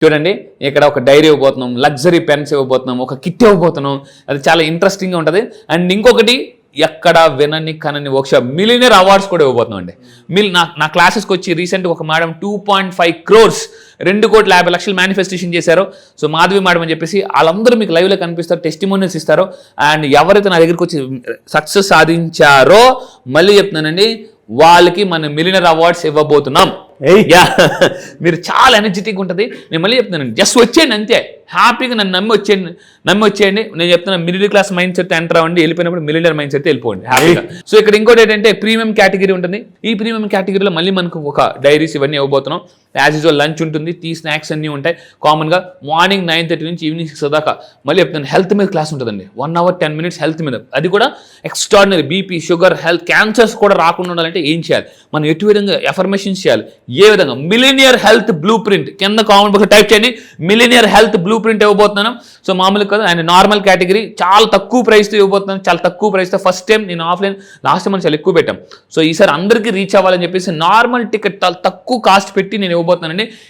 చూడండి ఇక్కడ ఒక డైరీ ఇవ్వబోతున్నాం, లగ్జరీ పెన్స్ ఇవ్వబోతున్నాం, ఒక కిట్ ఇవ్వబోతున్నాం. అది చాలా ఇంట్రెస్టింగ్గా ఉంటుంది. అండ్ ఇంకొకటి ఎక్కడ వినని కనని వర్క్షాప్ మిలియనర్ అవార్డ్స్ కూడా ఇవ్వబోతున్నాం అండి. నా క్లాసెస్కి వచ్చి రీసెంట్గా ఒక మేడం 2.5 crores 2,50,00,000 మేనిఫెస్టేషన్ చేశారు. సో మాధవి మేడం అని చెప్పేసి వాళ్ళందరూ మీకు లైవ్లో కనిపిస్తారు, టెస్టిమోనియల్స్ ఇస్తారు. అండ్ ఎవరైతే నా దగ్గరికి వచ్చి సక్సెస్ సాధించారో మళ్ళీ చెప్తున్నానండి, వాళ్ళకి మనం మిలియనర్ అవార్డ్స్ ఇవ్వబోతున్నాం. మీరు చాలా ఎనర్జెటిక్ ఉంటుంది. నేను మళ్ళీ చెప్తున్నాను, జస్ట్ వచ్చేయండి అంతే, హ్యాపీగా నన్ను నమ్మి వచ్చేయండి. నేను చెప్తున్నా, middle class mind set enter అవ్వండి, వెళ్ళిపోయినప్పుడు మిలియనర్ మైండ్ సెట్ వెళ్ళిపోండి హ్యాపీగా. సో ఇక్కడ ఇంకోటి ఏంటంటే ప్రీమియం కేటగిరీ ఉంటుంది. ఈ ప్రీమియం కేటగిరీలో మళ్ళీ మనకు ఒక డైరీస్ ఇవన్నీ ఇవ్వబోతున్నాం. యాజ్ యూజువల్ లంచ్ ఉంటుంది, టీ స్నాక్స్ అన్నీ ఉంటాయి. కామన్గా మార్నింగ్ 9:30 నుంచి ఈవినింగ్ 6 దాకా. మళ్ళీ చెప్తాను, హెల్త్ మీద క్లాస్ ఉంటుందండి, 1 hour 10 minutes హెల్త్ మీద. అది కూడా extraordinary. BP, sugar, health, cancers కూడా రాకుండా ఉండాలంటే ఏం చేయాలి, మనం ఎటు విధంగా ఎఫర్మేషన్స్ చేయాలి, ఏ విధంగా. మిలియనియర్ హెల్త్ బ్లూ ప్రింట్ కింద కామెంట్ బాక్స్ టైప్ చేయండి, మిలియనియర్ హెల్త్ బ్లూ ప్రింట్ ఇవ్వబోతున్నాను. సో మామూలుగా కదా, అండ్ నార్మల్ కేటగిరీ చాలా తక్కువ ప్రైస్తో ఇవ్వబోతున్నాను, చాలా తక్కువ ప్రైస్తో. ఫస్ట్ టైం నేను ఆఫ్లైన్, లాస్ట్ టైం మనం చాలా ఎక్కువ పెట్టాం. సో ఈసారి అందరికీ రీచ్ అవ్వాలని చెప్పేసి నార్మల్ టికెట్ చాలా తక్కువ కాస్ట్ పెట్టి నేను ఇవ్వబోతున్నానండి.